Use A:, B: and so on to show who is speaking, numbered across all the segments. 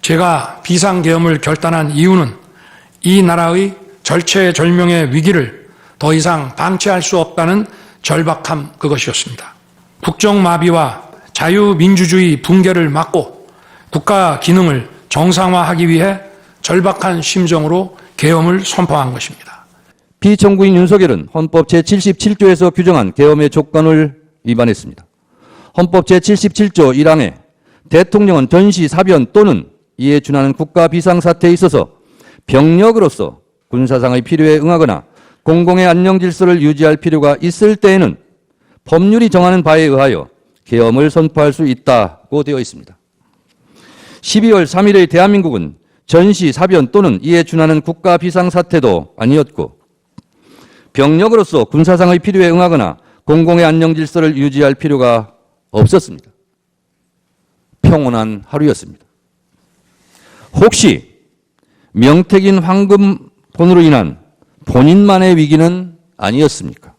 A: 제가 비상계엄을 결단한 이유는 이 나라의 절체절명의 위기를 더 이상 방치할 수 없다는 절박함 그것이었습니다. 국정마비와 자유민주주의 붕괴를 막고 국가 기능을 정상화하기 위해 절박한 심정으로 계엄을 선포한 것입니다.
B: 피청구인 윤석열은 헌법 제77조에서 규정한 계엄의 조건을 위반했습니다. 헌법 제77조 1항에 대통령은 전시, 사변 또는 이에 준하는 국가 비상사태에 있어서 병력으로서 군사상의 필요에 응하거나 공공의 안녕 질서를 유지할 필요가 있을 때에는 법률이 정하는 바에 의하여 계엄을 선포할 수 있다고 되어 있습니다. 12월 3일의 대한민국은 전시, 사변 또는 이에 준하는 국가 비상사태도 아니었고 병력으로서 군사상의 필요에 응하거나 공공의 안녕 질서를 유지할 필요가 없었습니다. 평온한 하루였습니다. 혹시 명태균 황금폰으로 인한 본인만의 위기는 아니었습니까?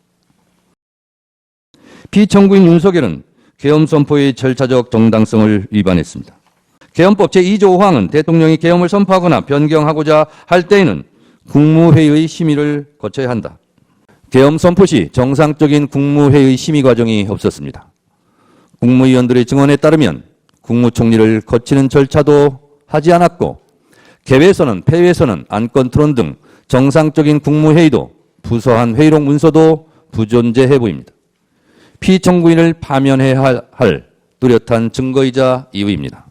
B: 피청구인 윤석열은 계엄 선포의 절차적 정당성을 위반했습니다. 계엄법 제2조 5항은 대통령이 계엄을 선포하거나 변경하고자 할 때에는 국무회의의 심의를 거쳐야 한다. 계엄 선포 시 정상적인 국무회의 심의 과정이 없었습니다. 국무위원들의 증언에 따르면 국무총리를 거치는 절차도 하지 않았고 개회에서는 폐회에서는 안건 토론 등 정상적인 국무회의도 부서한 회의록 문서도 부존재해 보입니다. 피청구인을 파면해야 할 뚜렷한 증거이자 이유입니다.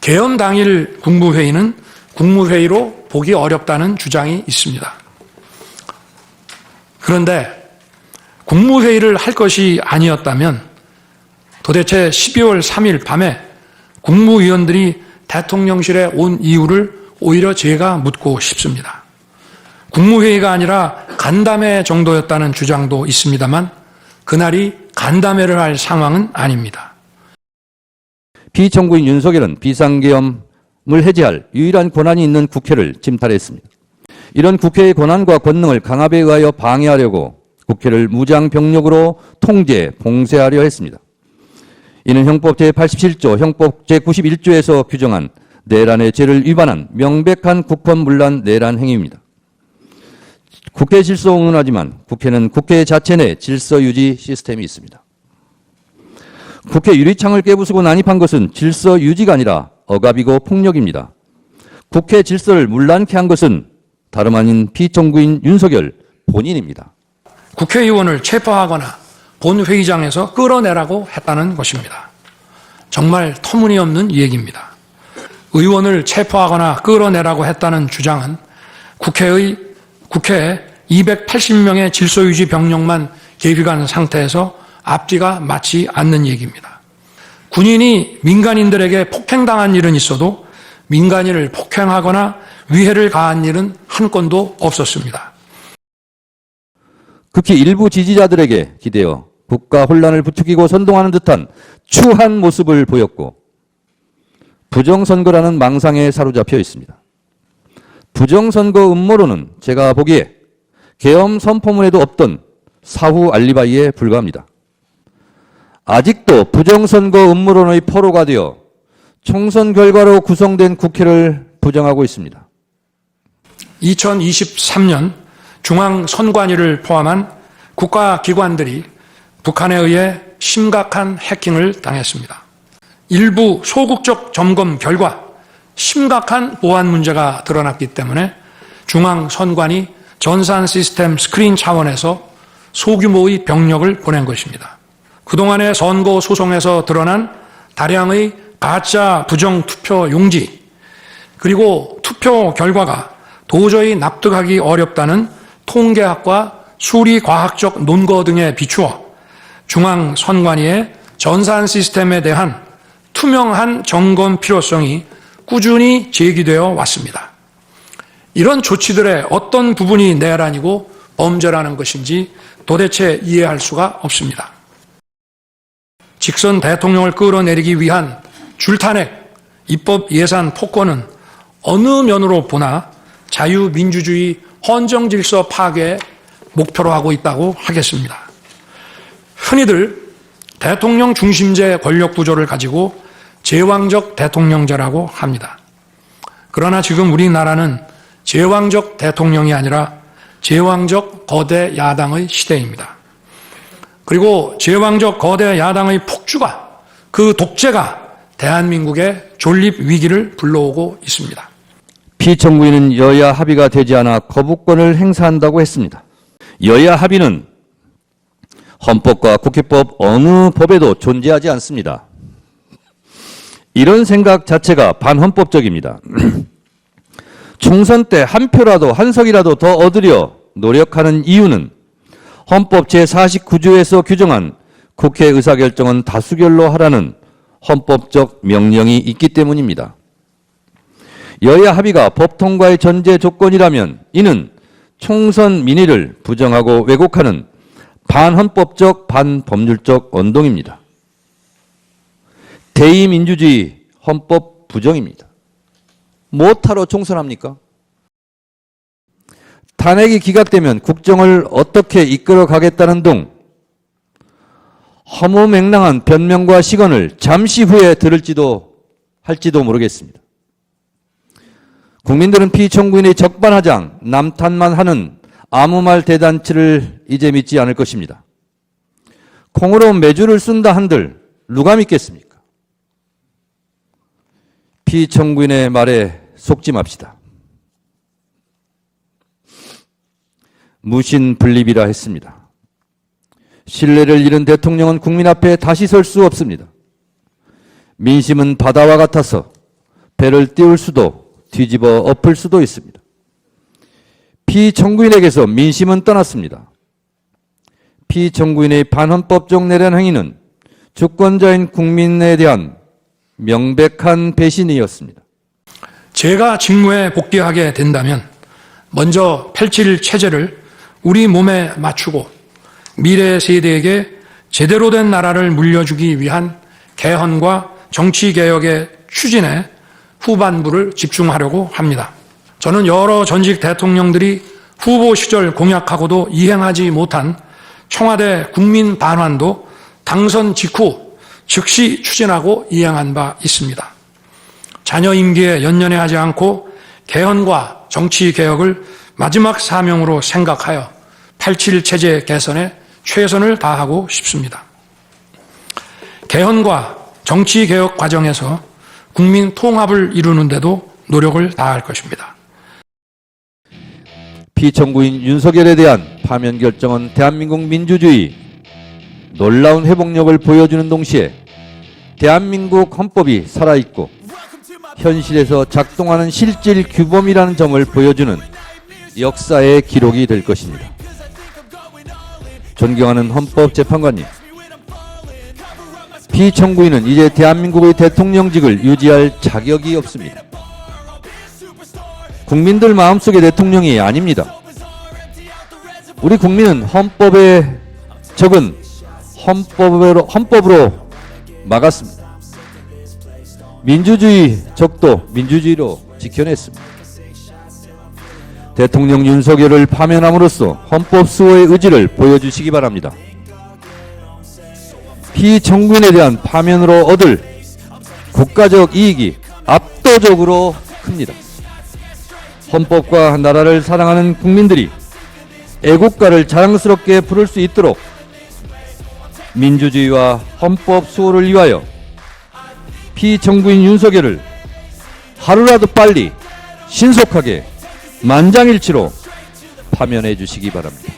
A: 계엄 당일 국무회의는 국무회의로 보기 어렵다는 주장이 있습니다. 그런데 국무회의를 할 것이 아니었다면 도대체 12월 3일 밤에 국무위원들이 대통령실에 온 이유를 오히려 제가 묻고 싶습니다. 국무회의가 아니라 간담회 정도였다는 주장도 있습니다만 그날이 간담회를 할 상황은 아닙니다.
B: 피청구인 윤석열은 비상계엄을 해제할 유일한 권한이 있는 국회를 침탈했습니다. 이런 국회의 권한과 권능을 강압에 의하여 방해하려고 국회를 무장병력으로 통제, 봉쇄하려 했습니다. 이는 형법 제87조, 형법 제91조에서 규정한 내란의 죄를 위반한 명백한 국헌문란 내란 행위입니다. 국회 질서 응원하지만 국회는 국회 자체 내 질서 유지 시스템이 있습니다. 국회 유리창을 깨부수고 난입한 것은 질서 유지가 아니라 억압이고 폭력입니다. 국회 질서를 문란케 한 것은 다름 아닌 피청구인 윤석열 본인입니다.
A: 국회의원을 체포하거나 본회의장에서 끌어내라고 했다는 것입니다. 정말 터무니없는 얘기입니다. 의원을 체포하거나 끌어내라고 했다는 주장은 국회에 280명의 질서유지 병력만 계획한 상태에서 앞뒤가 맞지 않는 얘기입니다. 군인이 민간인들에게 폭행당한 일은 있어도 민간인을 폭행하거나 위해를 가한 일은 한 건도 없었습니다.
B: 극히 일부 지지자들에게 기대어 국가 혼란을 부추기고 선동하는 듯한 추한 모습을 보였고 부정선거라는 망상에 사로잡혀 있습니다. 부정선거 음모론은 제가 보기에 계엄 선포문에도 없던 사후 알리바이에 불과합니다. 아직도 부정선거 음모론의 포로가 되어 총선 결과로 구성된 국회를 부정하고 있습니다.
A: 2023년 중앙선관위를 포함한 국가기관들이 북한에 의해 심각한 해킹을 당했습니다. 일부 소극적 점검 결과 심각한 보안 문제가 드러났기 때문에 중앙선관위 전산 시스템 스크린 차원에서 소규모의 병력을 보낸 것입니다. 그동안의 선거 소송에서 드러난 다량의 가짜 부정투표 용지 그리고 투표 결과가 도저히 납득하기 어렵다는 통계학과 수리과학적 논거 등에 비추어 중앙선관위의 전산 시스템에 대한 투명한 점검 필요성이 꾸준히 제기되어 왔습니다. 이런 조치들의 어떤 부분이 내란이고 범죄라는 것인지 도대체 이해할 수가 없습니다. 직선 대통령을 끌어내리기 위한 줄탄핵, 입법 예산 폭거는 어느 면으로 보나 자유민주주의 헌정질서 파괴 목표로 하고 있다고 하겠습니다. 흔히들 대통령 중심제 권력 구조를 가지고 제왕적 대통령제라고 합니다. 그러나 지금 우리나라는 제왕적 대통령이 아니라 제왕적 거대 야당의 시대입니다. 그리고 제왕적 거대 야당의 폭주가, 그 독재가 대한민국의 존립 위기를 불러오고 있습니다.
B: 피청구인은 여야 합의가 되지 않아 거부권을 행사한다고 했습니다. 여야 합의는 헌법과 국회법 어느 법에도 존재하지 않습니다. 이런 생각 자체가 반헌법적입니다. 총선 때 한 표라도 한 석이라도 더 얻으려 노력하는 이유는 헌법 제49조에서 규정한 국회 의사결정은 다수결로 하라는 헌법적 명령이 있기 때문입니다. 여야 합의가 법 통과의 전제 조건이라면 이는 총선 민의를 부정하고 왜곡하는 반헌법적 반법률적 언동입니다. 대의민주주의 헌법 부정입니다. 무엇하러 총선합니까? 탄핵이 기각되면 국정을 어떻게 이끌어 가겠다는 등 허무맹랑한 변명과 시건을 잠시 후에 들을지도 할지도 모르겠습니다. 국민들은 피청구인의 적반하장, 남탓만 하는 아무 말 대잔치를 이제 믿지 않을 것입니다. 콩으로 매주를 쓴다 한들 누가 믿겠습니까? 피청구인의 말에 속지 맙시다. 무신분립이라 했습니다. 신뢰를 잃은 대통령은 국민 앞에 다시 설 수 없습니다. 민심은 바다와 같아서 배를 띄울 수도 뒤집어 엎을 수도 있습니다. 피청구인에게서 민심은 떠났습니다. 피청구인의 반헌법적 내란 행위는 주권자인 국민에 대한 명백한 배신이었습니다.
A: 제가 직무에 복귀하게 된다면 먼저 펼칠 체제를 우리 몸에 맞추고 미래 세대에게 제대로 된 나라를 물려주기 위한 개헌과 정치개혁의 추진에 후반부를 집중하려고 합니다. 저는 여러 전직 대통령들이 후보 시절 공약하고도 이행하지 못한 청와대 국민 반환도 당선 직후 즉시 추진하고 이행한 바 있습니다. 자녀 임기에 연연해하지 않고 개헌과 정치개혁을 마지막 사명으로 생각하여 87 체제 개선에 최선을 다하고 싶습니다. 개헌과 정치개혁 과정에서 국민 통합을 이루는 데도 노력을 다할 것입니다.
B: 피청구인 윤석열에 대한 파면 결정은 대한민국 민주주의 놀라운 회복력을 보여주는 동시에 대한민국 헌법이 살아있고 현실에서 작동하는 실질 규범이라는 점을 보여주는 역사의 기록이 될 것입니다. 존경하는 헌법재판관님, 피청구인은 이제 대한민국의 대통령직을 유지할 자격이 없습니다. 국민들 마음속의 대통령이 아닙니다. 우리 국민은 헌법에 적은 헌법으로 막았습니다. 민주주의 적도 민주주의로 지켜냈습니다. 대통령 윤석열을 파면함으로써 헌법 수호의 의지를 보여주시기 바랍니다. 피청구인에 대한 파면으로 얻을 국가적 이익이 압도적으로 큽니다. 헌법과 나라를 사랑하는 국민들이 애국가를 자랑스럽게 부를 수 있도록 민주주의와 헌법 수호를 위하여 피청구인 윤석열을 하루라도 빨리 신속하게 만장일치로 파면해 주시기 바랍니다.